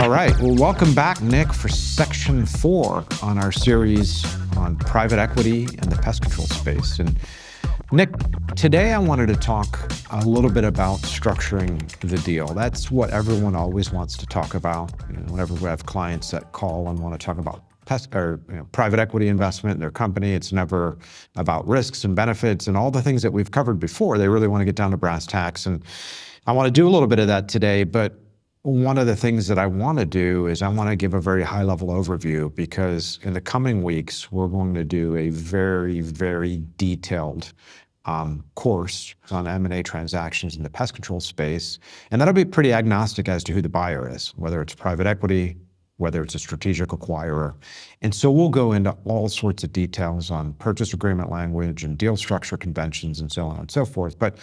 All right, well, welcome back, Nick, for section 4 on our series on private equity and the pest control space. And Nick, today I wanted to talk a little bit about structuring the deal. That's what everyone always wants to talk about. Whenever we have clients that call and want to talk about private equity investment in their company, it's never about risks and benefits and all the things that we've covered before. They really want to get down to brass tacks. And I want to do a little bit of that today, but one of the things that I want to do is I want to give a very high-level overview, because in the coming weeks, we're going to do a very, very detailed course on M&A transactions in the pest control space. And that'll be pretty agnostic as to who the buyer is, whether it's private equity, whether it's a strategic acquirer. And so we'll go into all sorts of details on purchase agreement language and deal structure conventions and so on and so forth. But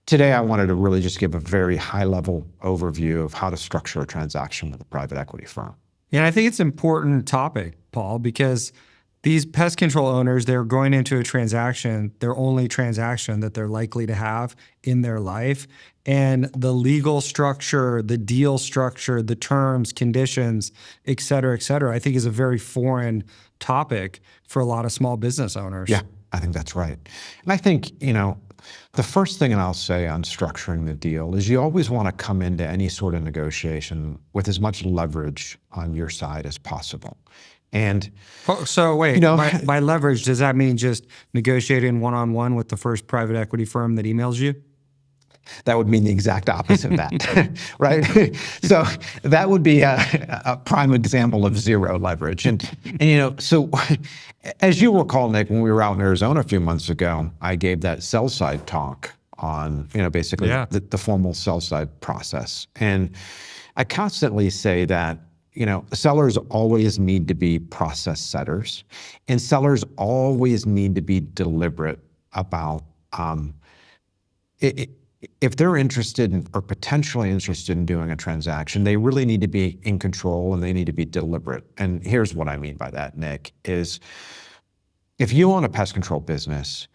today I wanted to really just give a very high-level overview of how to structure a transaction with a private equity firm. Yeah, I think it's an important topic, Paul, because these pest control owners, they're going into a transaction, their only transaction that they're likely to have in their life. And the legal structure, the deal structure, the terms, conditions, et cetera, I think is a very foreign topic for a lot of small business owners. Yeah, I think that's right. And I think, the first thing I'll say on structuring the deal is you always want to come into any sort of negotiation with as much leverage on your side as possible. And so wait, by leverage, does that mean just negotiating one-on-one with the first private equity firm that emails you? That would mean the exact opposite of that, right? So that would be a prime example of zero leverage. And so as you recall, Nick, when we were out in Arizona a few months ago, I gave that sell side talk on, basically the formal sell side process. And I constantly say that, sellers always need to be process setters, and sellers always need to be deliberate about if they're interested in, or potentially interested in doing a transaction, they really need to be in control and they need to be deliberate. And here's what I mean by that, Nick, is if you own a pest control business,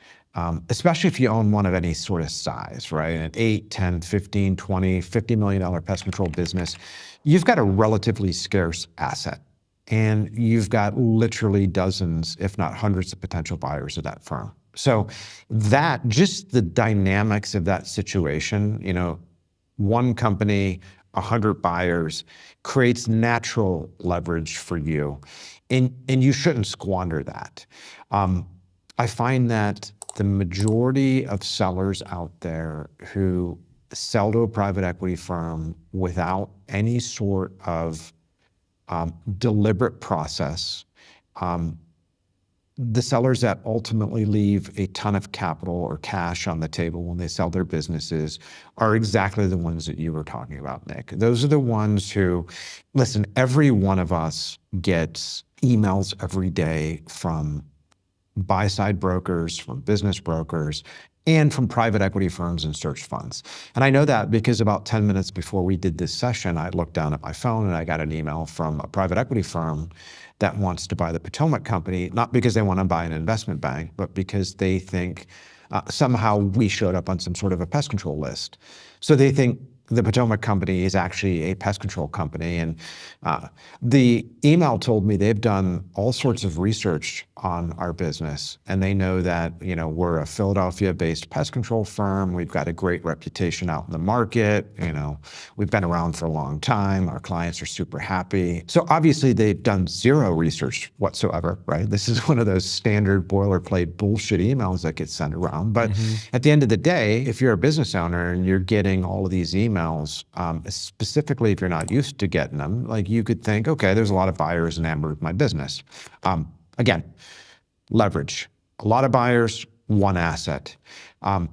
especially if you own one of any sort of size, right? An 8, 10, 15, 20, $50 million pest control business, you've got a relatively scarce asset. And you've got literally dozens, if not hundreds of potential buyers of that firm. So that, just the dynamics of that situation, one company, 100 buyers, creates natural leverage for you. And you shouldn't squander that. I find that the majority of sellers out there who sell to a private equity firm without any sort of deliberate process, the sellers that ultimately leave a ton of capital or cash on the table when they sell their businesses are exactly the ones that you were talking about, Nick. Those are the ones who, listen, every one of us gets emails every day from buy-side brokers, from business brokers, and from private equity firms and search funds. And I know that because about 10 minutes before we did this session, I looked down at my phone and I got an email from a private equity firm that wants to buy the Potomac company, not because they want to buy an investment bank, but because they think somehow we showed up on some sort of a pest control list. So they think the Potomac company is actually a pest control company. And the email told me they've done all sorts of research on our business. And they know that, we're a Philadelphia-based pest control firm. We've got a great reputation out in the market. We've been around for a long time. Our clients are super happy. So obviously they've done zero research whatsoever, right? This is one of those standard boilerplate bullshit emails that get sent around. But at the end of the day, if you're a business owner and you're getting all of these emails, specifically if you're not used to getting them, like you could think, okay, there's a lot of buyers enamored with my business. Again, leverage. A lot of buyers, one asset.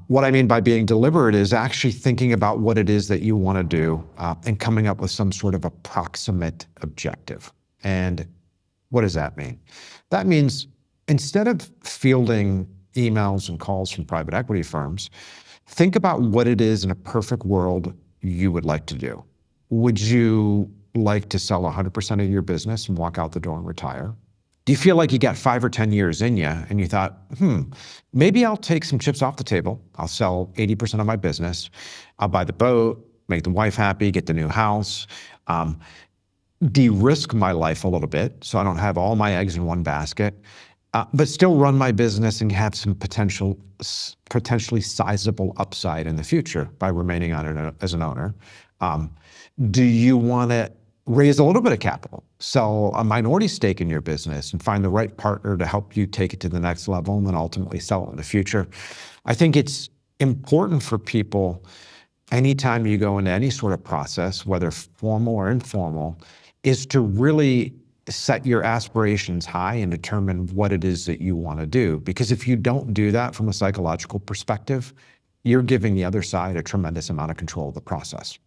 What I mean by being deliberate is actually thinking about what it is that you want to do and coming up with some sort of approximate objective. And what does that mean? That means instead of fielding emails and calls from private equity firms, think about what it is in a perfect world you would like to do. Would you like to sell 100% of your business and walk out the door and retire? Do you feel like you got 5 or 10 years in you and you thought, maybe I'll take some chips off the table. I'll sell 80% of my business. I'll buy the boat, make the wife happy, get the new house. de-risk my life a little bit so I don't have all my eggs in one basket, but still run my business and have some potentially sizable upside in the future by remaining on it as an owner? Do you want to raise a little bit of capital, sell a minority stake in your business and find the right partner to help you take it to the next level and then ultimately sell it in the future? I think it's important for people, anytime you go into any sort of process, whether formal or informal, is to really set your aspirations high and determine what it is that you want to do. Because if you don't do that from a psychological perspective, you're giving the other side a tremendous amount of control of the process.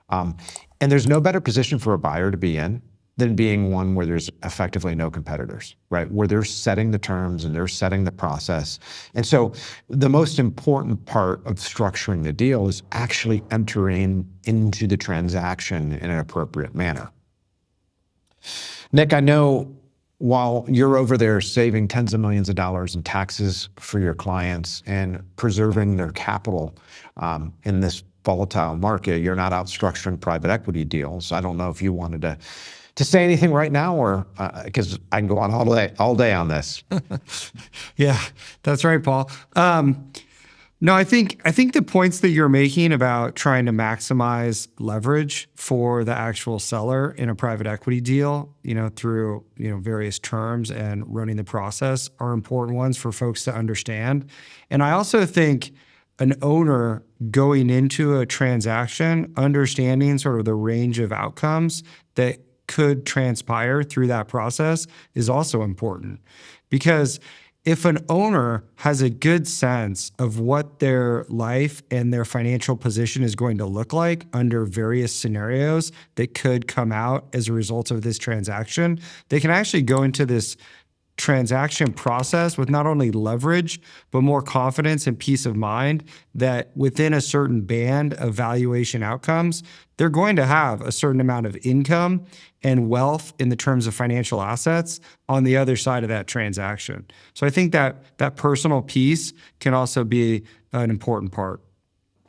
And there's no better position for a buyer to be in than being one where there's effectively no competitors, right? Where they're setting the terms and they're setting the process. And so the most important part of structuring the deal is actually entering into the transaction in an appropriate manner. Nick, I know while you're over there saving tens of millions of dollars in taxes for your clients and preserving their capital in this volatile market, you're not out structuring private equity deals. I don't know if you wanted to say anything right now, or because I can go on all day on this. Yeah, that's right, Paul. No, I think the points that you're making about trying to maximize leverage for the actual seller in a private equity deal, through various terms and running the process, are important ones for folks to understand. And I also think an owner going into a transaction, understanding sort of the range of outcomes that could transpire through that process is also important. Because if an owner has a good sense of what their life and their financial position is going to look like under various scenarios that could come out as a result of this transaction, they can actually go into this transaction process with not only leverage, but more confidence and peace of mind that within a certain band of valuation outcomes, they're going to have a certain amount of income and wealth in the terms of financial assets on the other side of that transaction. So I think that personal piece can also be an important part.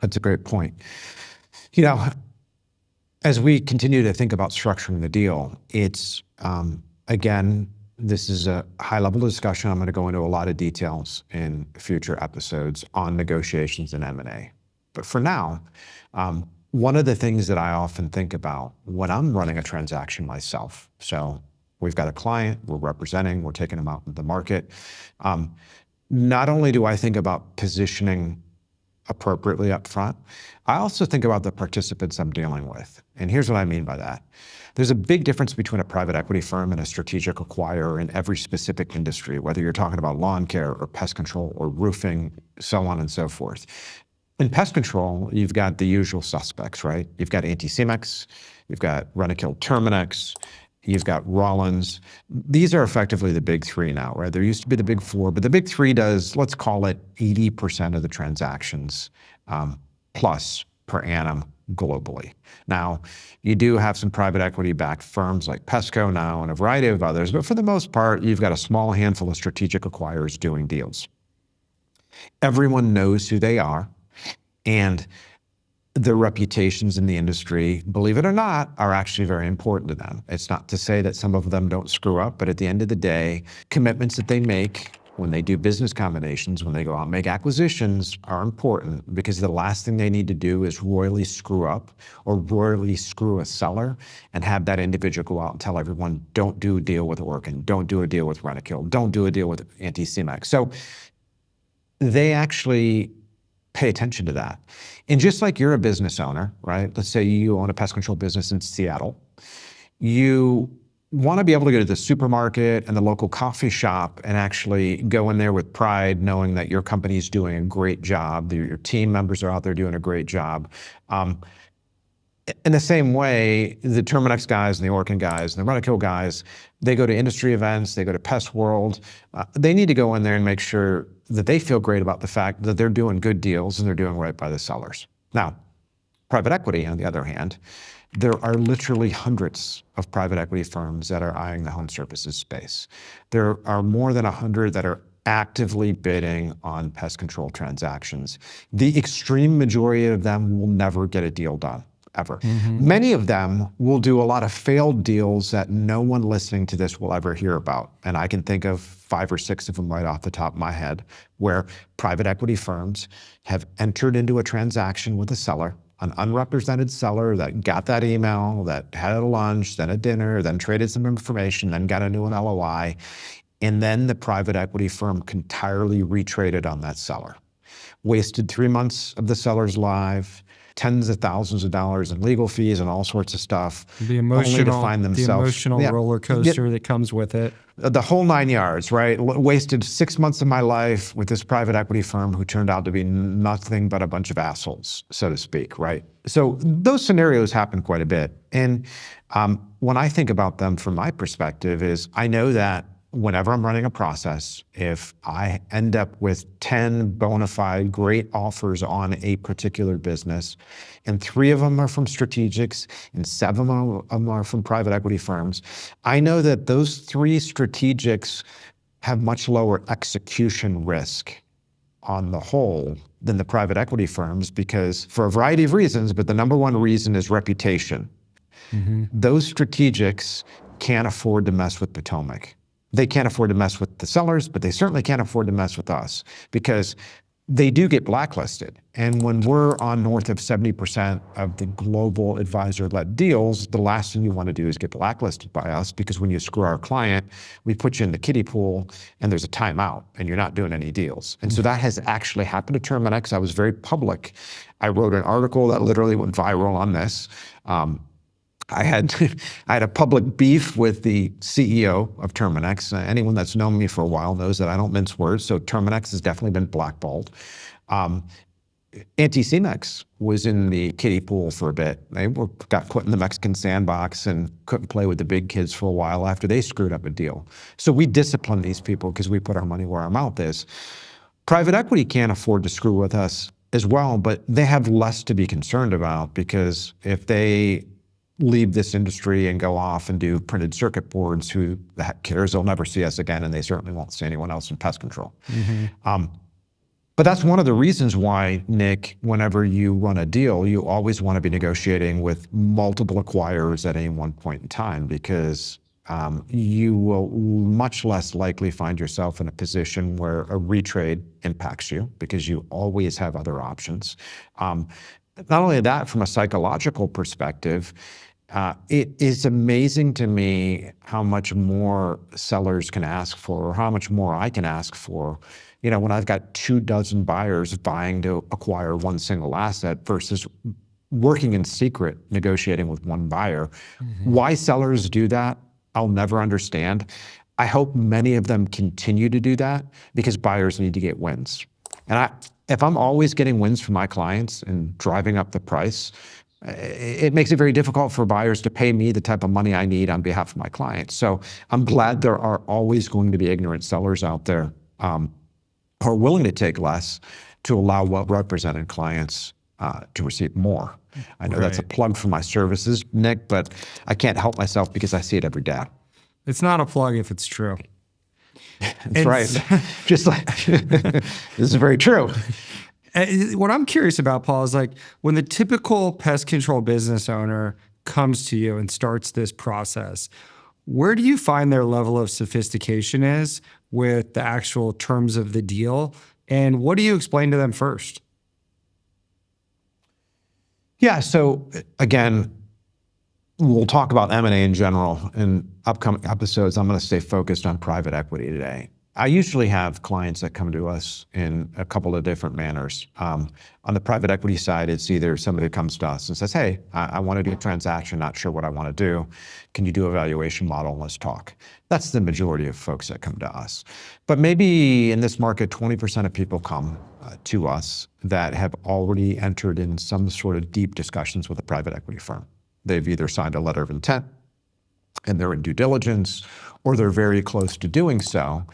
That's a great point. As we continue to think about structuring the deal, it's, again, this is a high-level discussion. I'm going to go into a lot of details in future episodes on negotiations and M&A. But for now, one of the things that I often think about when I'm running a transaction myself, so we've got a client, we're representing, we're taking them out in the market. Not only do I think about positioning appropriately up front, I also think about the participants I'm dealing with. And here's what I mean by that. There's a big difference between a private equity firm and a strategic acquirer in every specific industry, whether you're talking about lawn care or pest control or roofing, so on and so forth. In pest control, you've got the usual suspects, right? You've got anticimex, you've got rentokil, terminix, you've got Rollins. These are effectively the big three now, right? There used to be the big four, but the big three does, let's call it 80% of the transactions plus per annum globally. Now, you do have some private equity-backed firms like Pesco now and a variety of others, but for the most part, you've got a small handful of strategic acquirers doing deals. Everyone knows who they are, and their reputations in the industry, believe it or not, are actually very important to them. It's not to say that some of them don't screw up, but at the end of the day, commitments that they make when they do business combinations, when they go out and make acquisitions, are important, because the last thing they need to do is royally screw up or royally screw a seller and have that individual go out and tell everyone, don't do a deal with Orkin, don't do a deal with rentokil, don't do a deal with anticimex. So they actually pay attention to that. And just like you're a business owner, right? Let's say you own a pest control business in Seattle. You want to be able to go to the supermarket and the local coffee shop and actually go in there with pride, knowing that your company is doing a great job, that your team members are out there doing a great job. In the same way, the Terminix guys and the Orkin guys and the rentokil guys, they go to industry events, they go to Pest World. They need to go in there and make sure that they feel great about the fact that they're doing good deals and they're doing right by the sellers. Now, private equity, on the other hand, there are literally hundreds of private equity firms that are eyeing the home services space. There are more than 100 that are actively bidding on pest control transactions. The extreme majority of them will never get a deal done. ever. Many of them will do a lot of failed deals that no one listening to this will ever hear about. And I can think of 5 or 6 of them right off the top of my head, where private equity firms have entered into a transaction with a seller, an unrepresented seller that got that email, that had a lunch, then a dinner, then traded some information, then got into an LOI. And then the private equity firm entirely retraded on that seller. Wasted 3 months of the seller's life, tens of thousands of dollars in legal fees and all sorts of stuff, The only to find themselves roller coaster that comes with it. the whole 9 yards, right? Wasted 6 months of my life with this private equity firm who turned out to be nothing but a bunch of assholes, so to speak, right? So those scenarios happen quite a bit. And when I think about them from my perspective is I know that whenever I'm running a process, if I end up with 10 bona fide great offers on a particular business, and 3 of them are from strategics and 7 of them are from private equity firms, I know that those 3 strategics have much lower execution risk on the whole than the private equity firms because for a variety of reasons, but the number one reason is reputation. Those strategics can't afford to mess with Potomac. They can't afford to mess with the sellers, but they certainly can't afford to mess with us because they do get blacklisted. And when we're on north of 70% of the global advisor-led deals, the last thing you want to do is get blacklisted by us because when you screw our client, we put you in the kiddie pool and there's a timeout and you're not doing any deals. And so that has actually happened to Terminix. I was very public. I wrote an article that literally went viral on this. I had a public beef with the CEO of Terminix. Anyone that's known me for a while knows that I don't mince words. So Terminix has definitely been blackballed. Anticimex was in the kiddie pool for a bit. They got put in the Mexican sandbox and couldn't play with the big kids for a while after they screwed up a deal. So we discipline these people because we put our money where our mouth is. Private equity can't afford to screw with us as well, but they have less to be concerned about because if they leave this industry and go off and do printed circuit boards, who the heck cares? They'll never see us again, and they certainly won't see anyone else in pest control. But that's one of the reasons why, Nick, whenever you run a deal, you always want to be negotiating with multiple acquirers at any one point in time because you will much less likely find yourself in a position where a retrade impacts you because you always have other options. Not only that, from a psychological perspective, it is amazing to me how much more sellers can ask for, or how much more I can ask for. You know, when I've got 24 buyers vying to acquire one single asset versus working in secret, negotiating with one buyer. Why sellers do that, I'll never understand. I hope many of them continue to do that because buyers need to get wins. And if I'm always getting wins from my clients and driving up the price, it makes it very difficult for buyers to pay me the type of money I need on behalf of my clients. So I'm glad there are always going to be ignorant sellers out there who are willing to take less to allow well-represented clients to receive more. I know that's a plug for my services, Nick, but I can't help myself because I see it every day. It's not a plug if it's true. That's right. Just like, this is very true. What I'm curious about, Paul, is like when the typical pest control business owner comes to you and starts this process, where do you find their level of sophistication is with the actual terms of the deal? And what do you explain to them first? Yeah, so again, we'll talk about M&A in general. In upcoming episodes, I'm going to stay focused on private equity today. I usually have clients that come to us in a couple of different manners. On the private equity side, it's either somebody who comes to us and says, hey, I want to do a transaction, not sure what I want to do. Can you do a valuation model? Let's talk. That's the majority of folks that come to us. But maybe in this market, 20% of people come to us that have already entered in some sort of deep discussions with a private equity firm. They've either signed a letter of intent and they're in due diligence, or they're very close to doing so.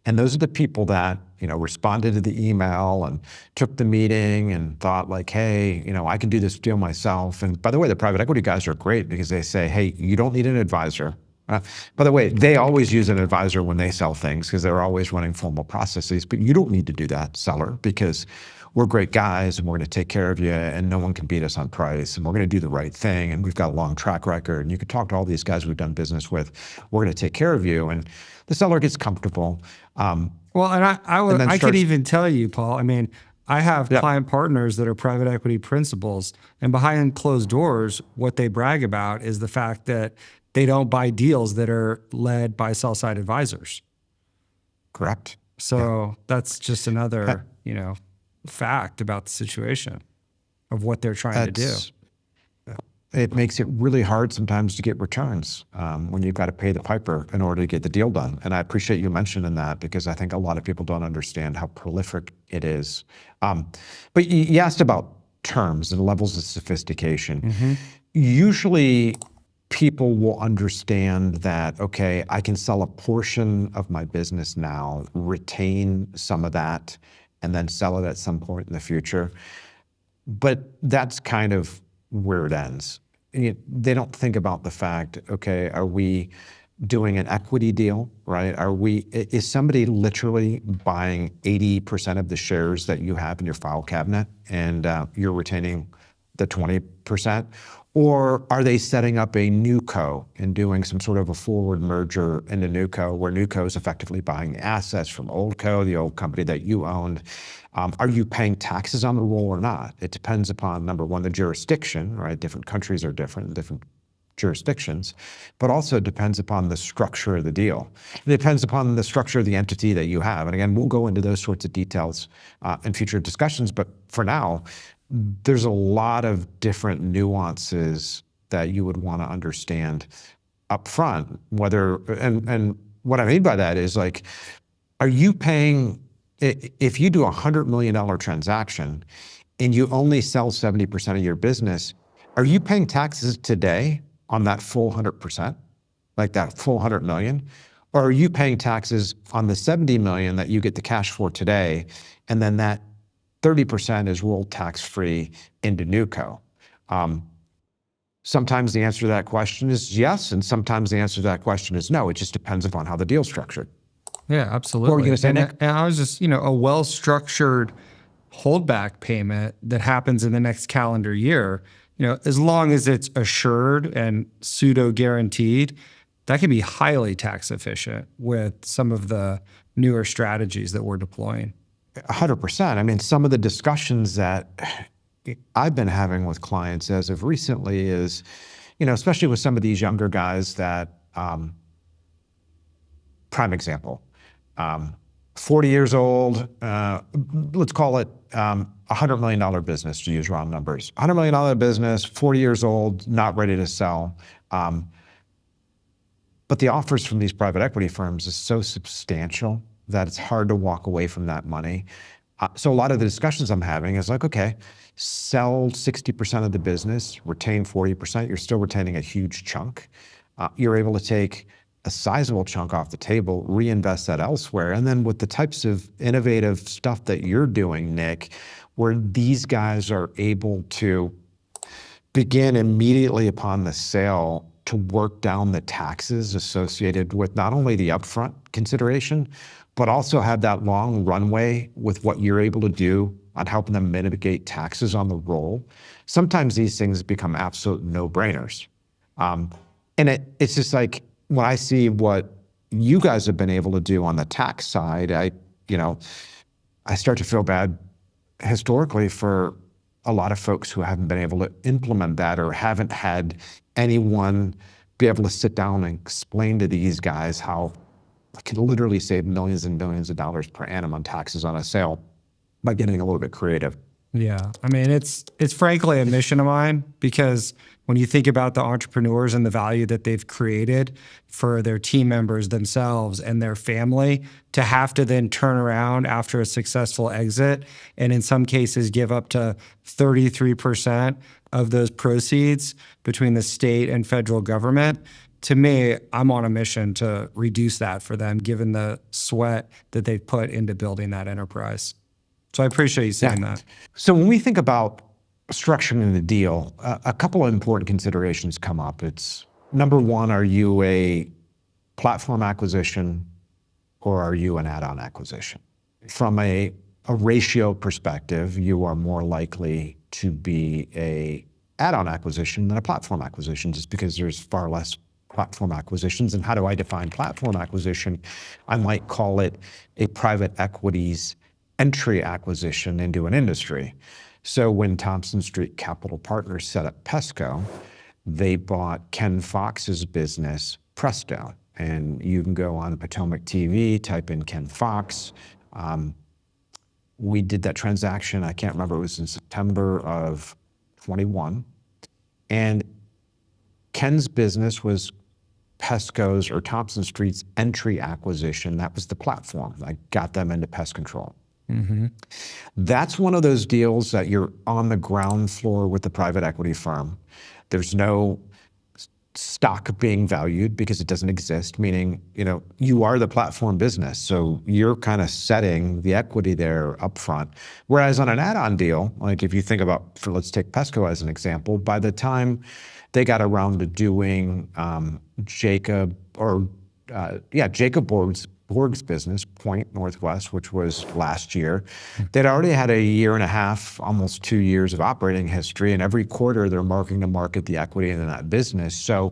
And those are the people that, responded to the email and took the meeting and thought like, hey, I can do this deal myself. And by the way, the private equity guys are great because they say, hey, you don't need an advisor. By the way, they always use an advisor when they sell things because they're always running formal processes, but you don't need to do that, seller, because we're great guys and we're going to take care of you and no one can beat us on price and we're going to do the right thing and we've got a long track record and you can talk to all these guys we've done business with, we're going to take care of you. And the seller gets comfortable. Well, and I could even tell you, Paul, I mean, I have client partners that are private equity principals, and behind closed doors, what they brag about is the fact that they don't buy deals that are led by sell-side advisors. Correct. So that's just another, fact about the situation of what they're trying to do. It makes it really hard sometimes to get returns when you've got to pay the piper in order to get the deal done. And I appreciate you mentioning that because I think a lot of people don't understand how prolific it is. But you asked about terms and levels of sophistication. Usually people will understand that, okay, I can sell a portion of my business now, retain some of that, and then sell it at some point in the future. But that's kind of where it ends. They don't think about the fact, okay, are we doing an equity deal, right? Is somebody literally buying 80% of the shares that you have in your file cabinet and you're retaining the 20%? Or are they setting up a new co and doing some sort of a forward merger into new co where new co is effectively buying the assets from old co, the old company that you owned? Are you paying taxes on the roll or not? It depends upon, number one, the jurisdiction, right? Different countries are different, different jurisdictions, but also it depends upon the structure of the deal. It depends upon the structure of the entity that you have. And again, we'll go into those sorts of details in future discussions, but for now, there's a lot of different nuances that you would want to understand up front, and what I mean by that is like, are you paying, if you do a $100 million transaction and you only sell 70% of your business, are you paying taxes today on that full 100%, like that full 100 million? Or are you paying taxes on the 70 million that you get the cash for today, and then that 30% is rolled tax-free into NewCo? Sometimes the answer to that question is yes, and sometimes the answer to that question is no. It just depends upon how the deal's structured. Yeah, absolutely. What were you going to say, Nick? And I was just, a well-structured holdback payment that happens in the next calendar year, as long as it's assured and pseudo-guaranteed, that can be highly tax efficient with some of the newer strategies that we're deploying. 100%. I mean, some of the discussions that I've been having with clients as of recently is, especially with some of these younger guys that, prime example, 40 years old, let's call it $100 million business, to use round numbers. $100 million business, 40 years old, not ready to sell. But the offers from these private equity firms is so substantial that it's hard to walk away from that money. So a lot of the discussions I'm having is like, okay, sell 60% of the business, retain 40%, you're still retaining a huge chunk. You're able to take a sizable chunk off the table, reinvest that elsewhere. And then with the types of innovative stuff that you're doing, Nick, where these guys are able to begin immediately upon the sale to work down the taxes associated with not only the upfront consideration, but also have that long runway with what you're able to do on helping them mitigate taxes on the roll. Sometimes these things become absolute no-brainers. And it's just like, when I see what you guys have been able to do on the tax side, I start to feel bad historically for a lot of folks who haven't been able to implement that or haven't had anyone be able to sit down and explain to these guys how I can literally save millions and millions of dollars per annum on taxes on a sale by getting a little bit creative. Yeah. I mean, it's frankly a mission of mine, because when you think about the entrepreneurs and the value that they've created for their team members themselves and their family, to have to then turn around after a successful exit and in some cases give up to 33% of those proceeds between the state and federal government, to me, I'm on a mission to reduce that for them, given the sweat that they've put into building that enterprise. So I appreciate you saying that. So when we think about structuring the deal, a couple of important considerations come up. It's number one, are you a platform acquisition or are you an add-on acquisition? From a a ratio perspective, you are more likely to be a add-on acquisition than a platform acquisition, just because there's far less platform acquisitions. And how do I define platform acquisition? I might call it a private equity's entry acquisition into an industry. So when Thompson Street Capital Partners set up Pesco, they bought Ken Fox's business, Presto. And you can go on Potomac TV, type in Ken Fox. We did that transaction, I can't remember, it was in September of 21. And Ken's business was Pesco's or Thompson Street's entry acquisition. That was the platform that got them into pest control. That's one of those deals that you're on the ground floor with the private equity firm. There's no stock being valued because it doesn't exist, meaning, you are the platform business. So you're kind of setting the equity there up front. Whereas on an add-on deal, like if you think about, let's take Pesco as an example, by the time they got around to doing Jacob Borg's business, Point Northwest, which was last year, they'd already had a year and a half, almost 2 years of operating history, and every quarter they're marking to market the equity in that business. So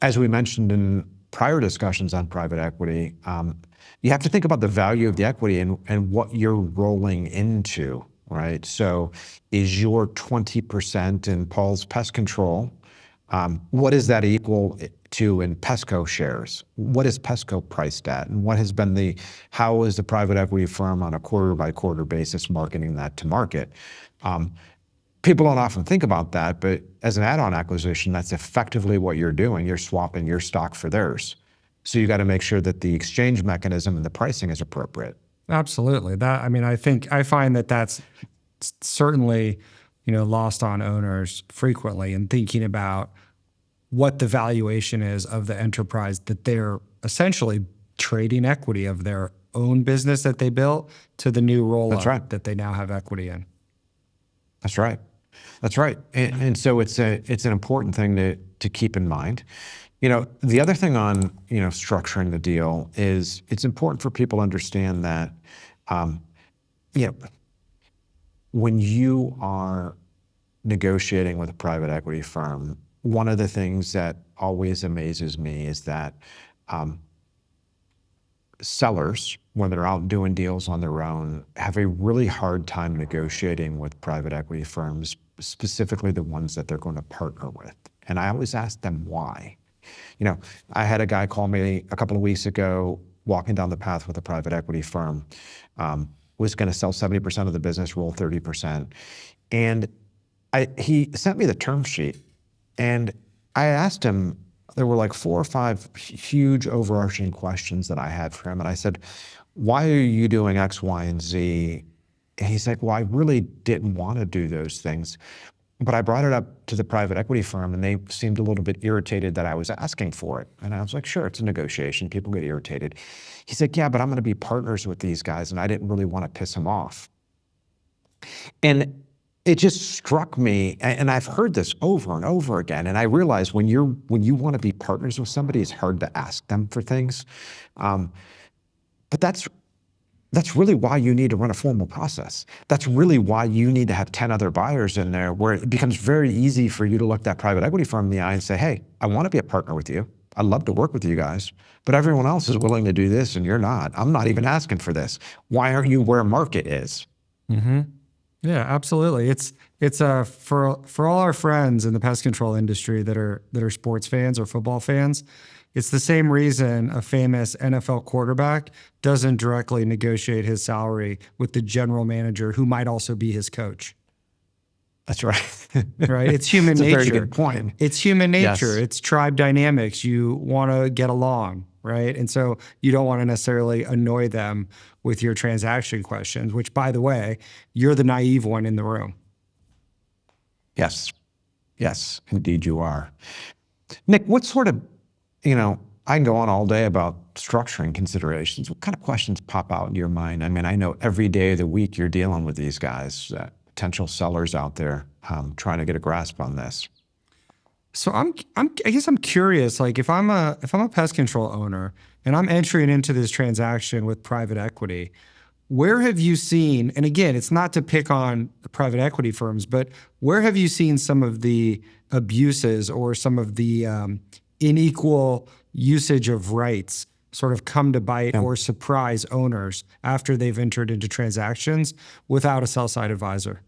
as we mentioned in prior discussions on private equity, you have to think about the value of the equity and what you're rolling into, right? So is your 20% in Paul's Pest Control, what is that equal to in Pesco shares? What is Pesco priced at? And how is the private equity firm on a quarter by quarter basis marketing that to market? People don't often think about that, but as an add-on acquisition, that's effectively what you're doing. You're swapping your stock for theirs. So you got to make sure that the exchange mechanism and the pricing is appropriate. Absolutely. I find that that's certainly, lost on owners frequently in thinking about what the valuation is of the enterprise that they're essentially trading equity of their own business that they built to the new roll-up that they now have equity in. That's right. That's right. And so it's an important thing to keep in mind. The other thing on, structuring the deal is it's important for people to understand that, when you are negotiating with a private equity firm, one of the things that always amazes me is that sellers, when they're out doing deals on their own, have a really hard time negotiating with private equity firms, specifically the ones that they're going to partner with. And I always ask them why. I had a guy call me a couple of weeks ago, walking down the path with a private equity firm, was going to sell 70% of the business, roll 30%. And he sent me the term sheet. And I asked him, there were like 4 or 5 huge overarching questions that I had for him. And I said, why are you doing X, Y, and Z? And he's like, well, I really didn't want to do those things. But I brought it up to the private equity firm and they seemed a little bit irritated that I was asking for it. And I was like, sure, it's a negotiation. People get irritated. He's like, yeah, but I'm going to be partners with these guys and I didn't really want to piss them off. And it just struck me, and I've heard this over and over again, and I realize when you want to be partners with somebody, it's hard to ask them for things. But that's really why you need to run a formal process. That's really why you need to have 10 other buyers in there, where it becomes very easy for you to look that private equity firm in the eye and say, hey, I want to be a partner with you. I'd love to work with you guys, but everyone else is willing to do this and you're not. I'm not even asking for this. Why aren't you where market is? Mm-hmm. Yeah, absolutely. It's for all our friends in the pest control industry that are sports fans or football fans. It's the same reason a famous NFL quarterback doesn't directly negotiate his salary with the general manager, who might also be his coach. That's right. Right. It's human nature. That's a very good point. It's human nature. Yes. It's tribe dynamics. You want to get along, right? And so you don't want to necessarily annoy them with your transaction questions, which, by the way, you're the naive one in the room. Yes. Yes, indeed you are. Nick, what sort of, I can go on all day about structuring considerations. What kind of questions pop out in your mind? I mean, I know every day of the week you're dealing with these guys, potential sellers out there, trying to get a grasp on this. So I guess I'm curious, like if I'm a pest control owner and I'm entering into this transaction with private equity, where have you seen, and again, it's not to pick on private equity firms, but where have you seen some of the abuses or some of the unequal usage of rights sort of come to bite or surprise owners after they've entered into transactions without a sell-side advisor?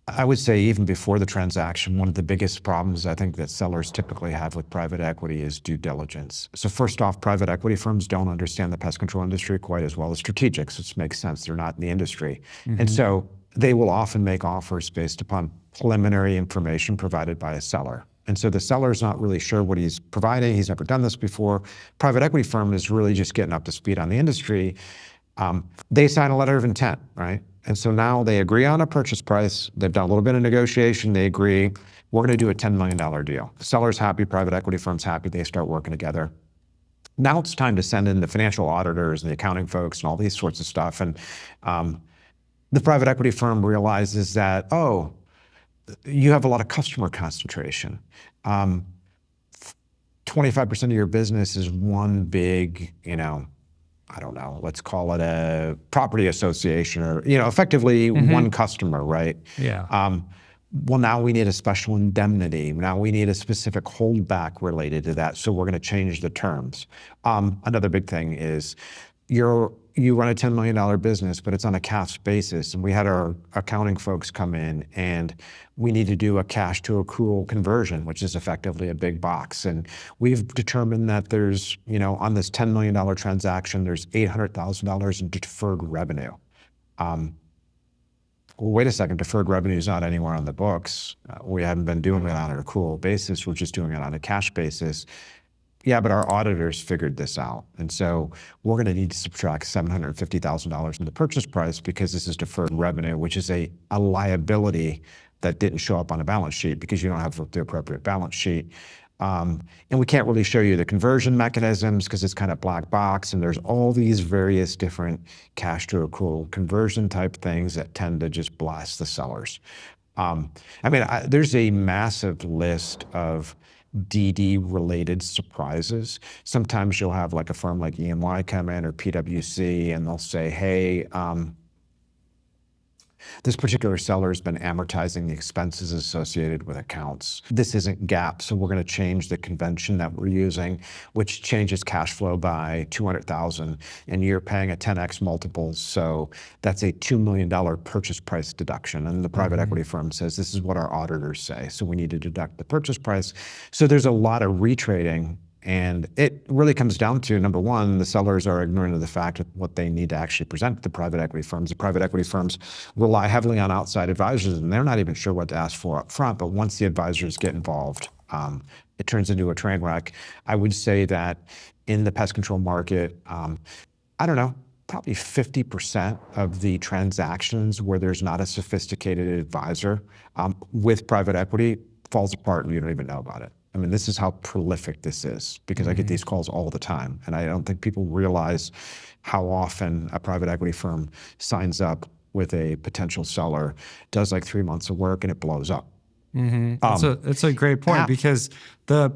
I would say even before the transaction, one of the biggest problems I think that sellers typically have with private equity is due diligence. So first off, private equity firms don't understand the pest control industry quite as well as strategics, which makes sense. They're not in the industry. And so they will often make offers based upon preliminary information provided by a seller. And so the seller's not really sure what he's providing. He's never done this before. Private equity firm is really just getting up to speed on the industry. They sign a letter of intent, right? And so now they agree on a purchase price. They've done a little bit of negotiation. They agree, we're going to do a $10 million deal. The seller's happy, private equity firm's happy. They start working together. Now it's time to send in the financial auditors and the accounting folks and all these sorts of stuff. And the private equity firm realizes that, oh, you have a lot of customer concentration. 25% of your business is one big, I don't know, let's call it a property association or, effectively one customer, right? Yeah. Well, now we need a special indemnity. Now we need a specific holdback related to that. So we're going to change the terms. Another big thing is you run a $10 million business, but it's on a cash basis. And we had our accounting folks come in and we need to do a cash to accrual conversion, which is effectively a big box. And we've determined that there's, on this $10 million transaction, there's $800,000 in deferred revenue. Well, wait a second, deferred revenue is not anywhere on the books. We haven't been doing it on an accrual basis. We're just doing it on a cash basis. Yeah, but our auditors figured this out. And so we're going to need to subtract $750,000 from the purchase price because this is deferred revenue, which is a liability that didn't show up on a balance sheet because you don't have the appropriate balance sheet. And we can't really show you the conversion mechanisms because it's kind of black box. And there's all these various different cash to accrual conversion type things that tend to just blast the sellers. There's a massive list of DD related surprises. Sometimes you'll have like a firm like E&Y come in or PwC and they'll say, hey, this particular seller has been amortizing the expenses associated with accounts. This isn't GAAP, so we're going to change the convention that we're using, which changes cash flow by $200,000, and you're paying a 10x multiple, so that's a $2 million purchase price deduction. And the private equity firm says, this is what our auditors say, so we need to deduct the purchase price. So there's a lot of retrading. And it really comes down to, number one, the sellers are ignorant of the fact of what they need to actually present to the private equity firms. The private equity firms rely heavily on outside advisors, and they're not even sure what to ask for up front. But once the advisors get involved, it turns into a train wreck. I would say that in the pest control market, probably 50% of the transactions where there's not a sophisticated advisor with private equity falls apart and you don't even know about it. This is how prolific this is because I get these calls all the time. And I don't think people realize how often a private equity firm signs up with a potential seller, does like 3 months of work and it blows up. It's a great point because the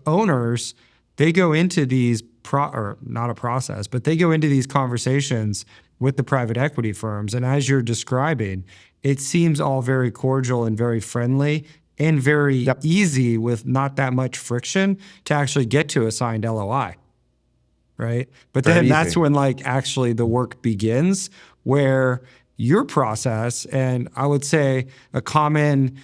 owners, they go into these, not a process, but they go into these conversations with the private equity firms. And as you're describing, it seems all very cordial and very friendly and very easy with not that much friction to actually get to a signed LOI, right? But then that's when actually the work begins where your process, and I would say a common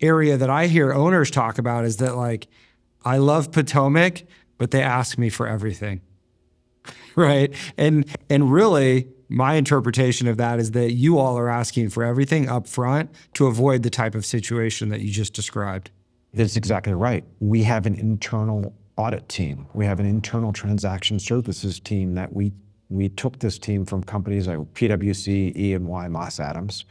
area that I hear owners talk about is that I love Potomac, but they ask me for everything, right? And really, my interpretation of that is that you all are asking for everything up front to avoid the type of situation that you just described. That's exactly right. We have an internal audit team. We have an internal transaction services team that we took this team from companies like PwC, E&Y, Moss Adams.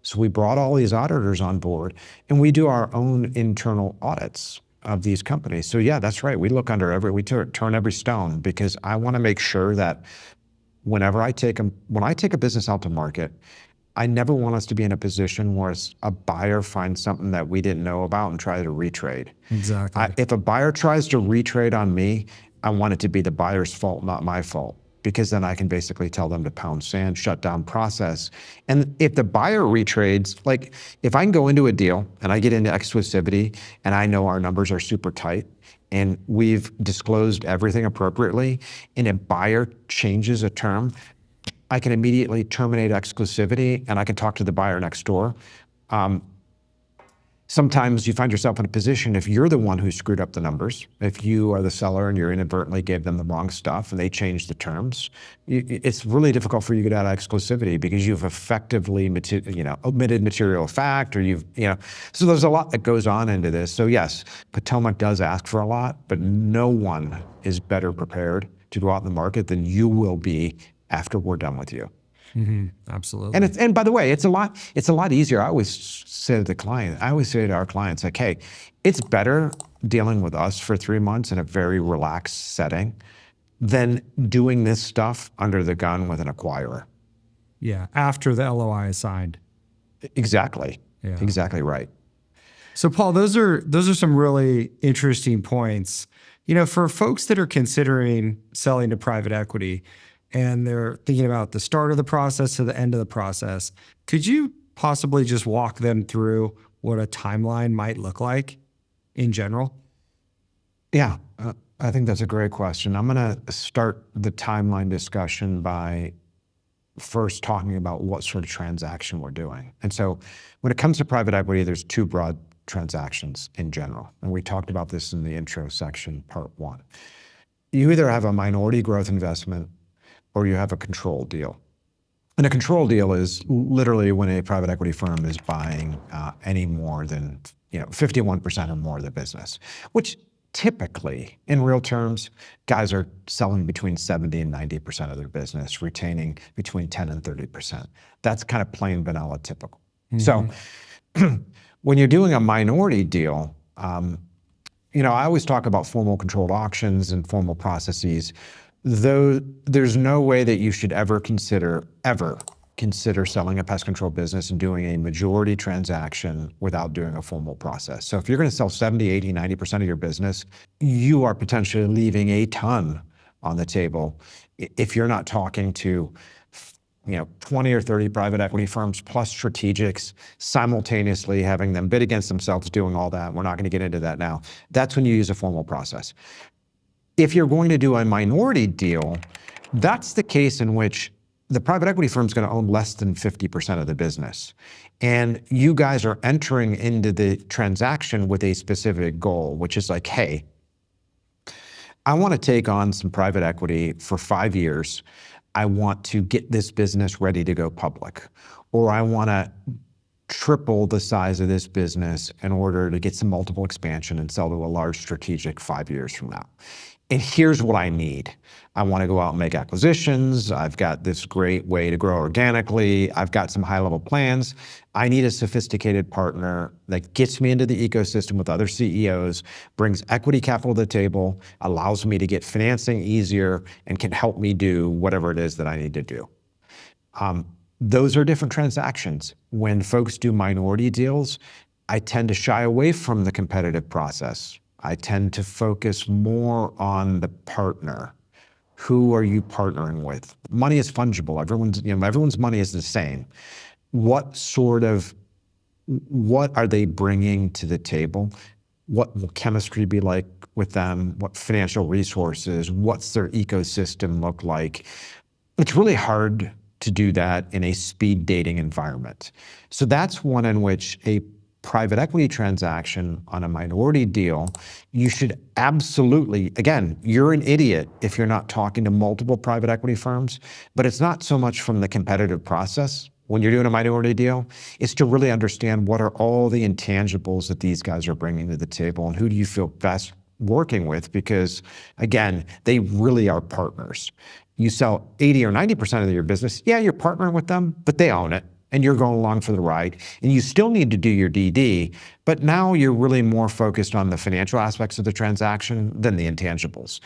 So we brought all these auditors on board and we do our own internal audits of these companies. So yeah, that's right. We look under we turn every stone because I want to make sure that when I take a business out to market, I never want us to be in a position where a buyer finds something that we didn't know about and try to retrade. Exactly. If a buyer tries to retrade on me, I want it to be the buyer's fault, not my fault. because then I can basically tell them to pound sand, shut down process. And if the buyer retrades, like if I can go into a deal and I get into exclusivity and I know our numbers are super tight and we've disclosed everything appropriately, and a buyer changes a term, I can immediately terminate exclusivity and I can talk to the buyer next door. Sometimes you find yourself in a position, if you're the one who screwed up the numbers, if you are the seller and you inadvertently gave them the wrong stuff and they changed the terms, it's really difficult for you to get out of exclusivity because you've effectively omitted material fact, or so there's a lot that goes on into this. So yes, Potomac does ask for a lot, but no one is better prepared to go out in the market than you will be after we're done with you. Absolutely. And by the way, it's a lot easier. I always say to our clients, like, hey, it's better dealing with us for 3 months in a very relaxed setting than doing this stuff under the gun with an acquirer. Yeah, after the LOI is signed. Exactly. Yeah. Exactly right. So Paul, those are some really interesting points. For folks that are considering selling to private equity, and they're thinking about the start of the process to the end of the process, could you possibly just walk them through what a timeline might look like in general? Yeah, I think that's a great question. I'm going to start the timeline discussion by first talking about what sort of transaction we're doing. And so when it comes to private equity, there's two broad transactions in general. And we talked about this in the intro section, part 1. You either have a minority growth investment or you have a control deal. And a control deal is literally when a private equity firm is buying any more than 51% or more of the business, which typically, in real terms, guys are selling between 70 and 90% of their business, retaining between 10 and 30%. That's kind of plain vanilla typical. So when you're doing a minority deal, I always talk about formal controlled auctions and formal processes. Though there's no way that you should ever consider selling a pest control business and doing a majority transaction without doing a formal process. So if you're going to sell 70, 80, 90% of your business, you are potentially leaving a ton on the table if you're not talking to 20 or 30 private equity firms plus strategics, simultaneously having them bid against themselves, doing all that. We're not going to get into that now. That's when you use a formal process. If you're going to do a minority deal, that's the case in which the private equity firm is going to own less than 50% of the business. And you guys are entering into the transaction with a specific goal, which is like, hey, I want to take on some private equity for 5 years. I want to get this business ready to go public, or I want to triple the size of this business in order to get some multiple expansion and sell to a large strategic 5 years from now. And here's what I need. I want to go out and make acquisitions. I've got this great way to grow organically. I've got some high-level plans. I need a sophisticated partner that gets me into the ecosystem with other CEOs, brings equity capital to the table, allows me to get financing easier, and can help me do whatever it is that I need to do. Those are different transactions. When folks do minority deals, I tend to shy away from the competitive process. I tend to focus more on the partner. Who are you partnering with? Money is fungible. Everyone's money is the same. What are they bringing to the table? What will chemistry be like with them? What financial resources? What's their ecosystem look like? It's really hard to do that in a speed dating environment. So that's one in which a private equity transaction on a minority deal, you should absolutely, again, you're an idiot if you're not talking to multiple private equity firms, but it's not so much from the competitive process when you're doing a minority deal, it's to really understand what are all the intangibles that these guys are bringing to the table and who do you feel best working with, because again, they really are partners. You sell 80 or 90% of your business, yeah, you're partnering with them, but they own it. And you're going along for the ride, and you still need to do your DD, but now you're really more focused on the financial aspects of the transaction than the intangibles.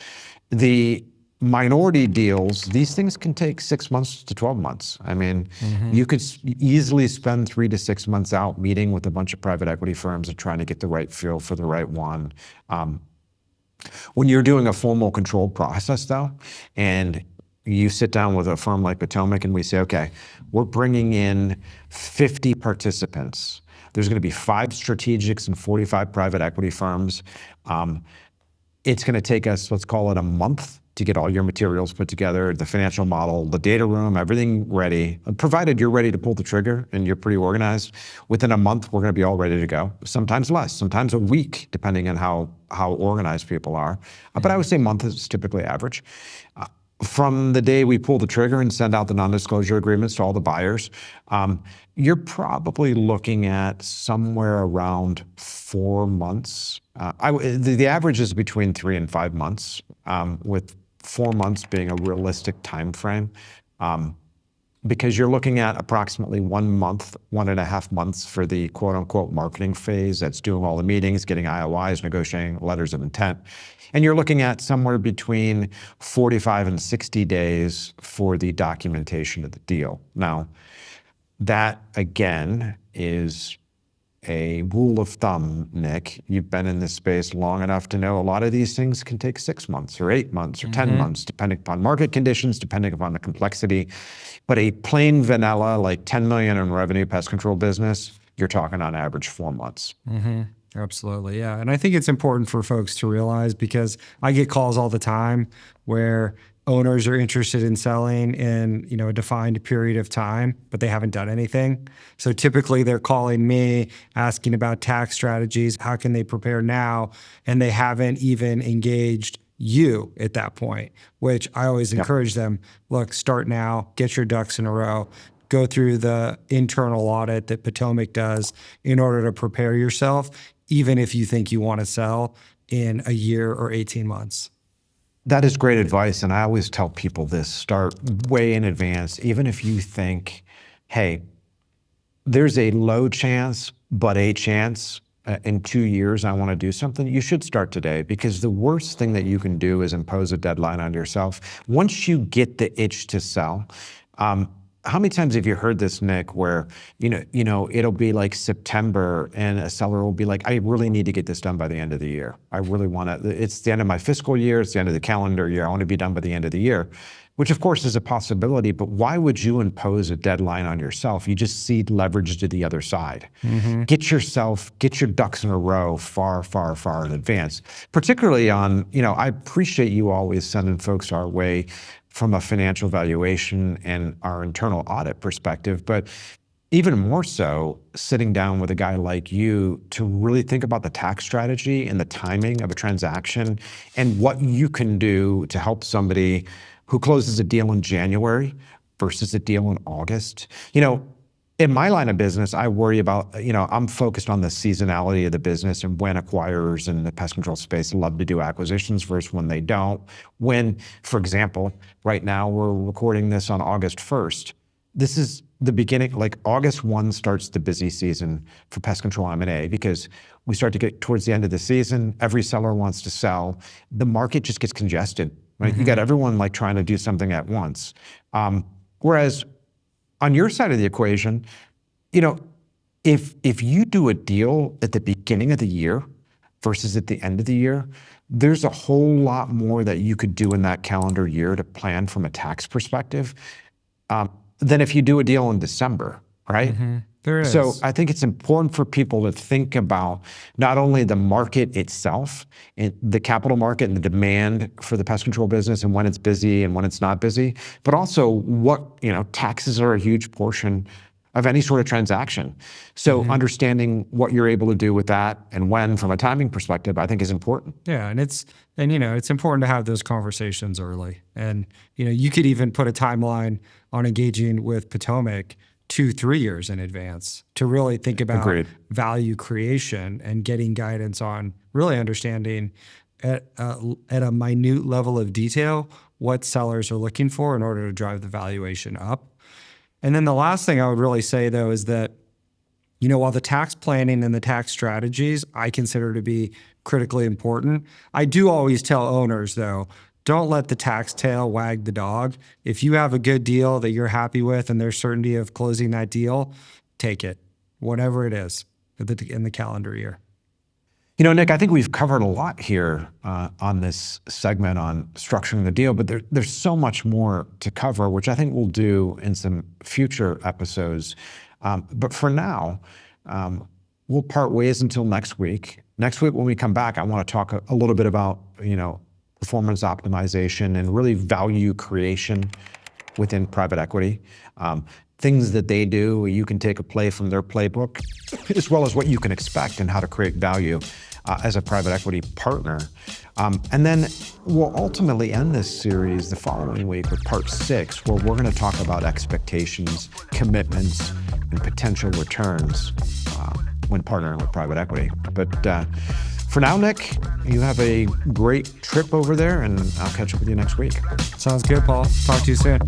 The minority deals, these things can take 6 months to 12 months. I mean, you could easily spend 3 to 6 months out meeting with a bunch of private equity firms and trying to get the right feel for the right one. When you're doing a formal control process though, and you sit down with a firm like Potomac and we say, okay, we're bringing in 50 participants. There's going to be 5 strategics and 45 private equity firms. It's going to take us, let's call it a month to get all your materials put together, the financial model, the data room, everything ready. Provided you're ready to pull the trigger and you're pretty organized, within a month, we're going to be all ready to go. Sometimes less, sometimes a week, depending on how organized people are. But I would say month is typically average. From the day we pull the trigger and send out the non-disclosure agreements to all the buyers, you're probably looking at somewhere around 4 months. The average is between 3 and 5 months, with 4 months being a realistic time frame, because you're looking at approximately 1 month, 1.5 months for the quote unquote marketing phase. That's doing all the meetings, getting IOIs, negotiating letters of intent. And you're looking at somewhere between 45 and 60 days for the documentation of the deal. Now, that again is a rule of thumb, Nick. You've been in this space long enough to know a lot of these things can take 6 months or 8 months or 10 months, depending upon market conditions, depending upon the complexity. But a plain vanilla, like 10 million in revenue pest control business, you're talking on average 4 months. Absolutely. Yeah. And I think it's important for folks to realize, because I get calls all the time where owners are interested in selling in, a defined period of time, but they haven't done anything. So typically they're calling me asking about tax strategies. How can they prepare now? And they haven't even engaged you at that point, which I always encourage them, look, start now, get your ducks in a row, go through the internal audit that Potomac does in order to prepare yourself, even if you think you want to sell in a year or 18 months. That is great advice. And I always tell people this: start way in advance. Even if you think, hey, there's a low chance, but a chance in 2 years I want to do something, you should start today, because the worst thing that you can do is impose a deadline on yourself. Once you get the itch to sell, how many times have you heard this, Nick, where, it'll be like September and a seller will be like, I really need to get this done by the end of the year. I really want to, it's the end of my fiscal year, it's the end of the calendar year, I want to be done by the end of the year, which of course is a possibility, but why would you impose a deadline on yourself? You just cede leverage to the other side. Get your ducks in a row far, far, far in advance, particularly on, I appreciate you always sending folks our way from a financial valuation and our internal audit perspective, but even more so, sitting down with a guy like you to really think about the tax strategy and the timing of a transaction and what you can do to help somebody who closes a deal in January versus a deal in August. In my line of business, I worry about, I'm focused on the seasonality of the business and when acquirers in the pest control space love to do acquisitions versus when they don't. When, for example, right now we're recording this on August 1st. This is the beginning, like August 1 starts the busy season for pest control M&A, because we start to get towards the end of the season. Every seller wants to sell. The market just gets congested, right? You got everyone like trying to do something at once. Whereas on your side of the equation, if you do a deal at the beginning of the year versus at the end of the year, there's a whole lot more that you could do in that calendar year to plan from a tax perspective than if you do a deal in December, right? There is. So I think it's important for people to think about not only the market itself, and the capital market and the demand for the pest control business and when it's busy and when it's not busy, but also what, taxes are a huge portion of any sort of transaction. So understanding what you're able to do with that and when from a timing perspective, I think is important. Yeah. And it's important to have those conversations early. And, you could even put a timeline on engaging with Potomac 2-3 years in advance to really think about value creation and getting guidance on really understanding at a minute level of detail what sellers are looking for in order to drive the valuation up. And then the last thing I would really say, though, is that, while the tax planning and the tax strategies I consider to be critically important, I do always tell owners, though, don't let the tax tail wag the dog. If you have a good deal that you're happy with and there's certainty of closing that deal, take it, whatever it is in the calendar year. Nick, I think we've covered a lot here on this segment on structuring the deal, but there's so much more to cover, which I think we'll do in some future episodes. But for now, we'll part ways until next week. Next week, when we come back, I want to talk a little bit about, performance optimization and really value creation within private equity. Things that they do, you can take a play from their playbook, as well as what you can expect and how to create value as a private equity partner. And then we'll ultimately end this series the following week with part 6, where we're going to talk about expectations, commitments, and potential returns when partnering with private equity. But for now, Nick, you have a great trip over there, and I'll catch up with you next week. Sounds good, Paul. Talk to you soon.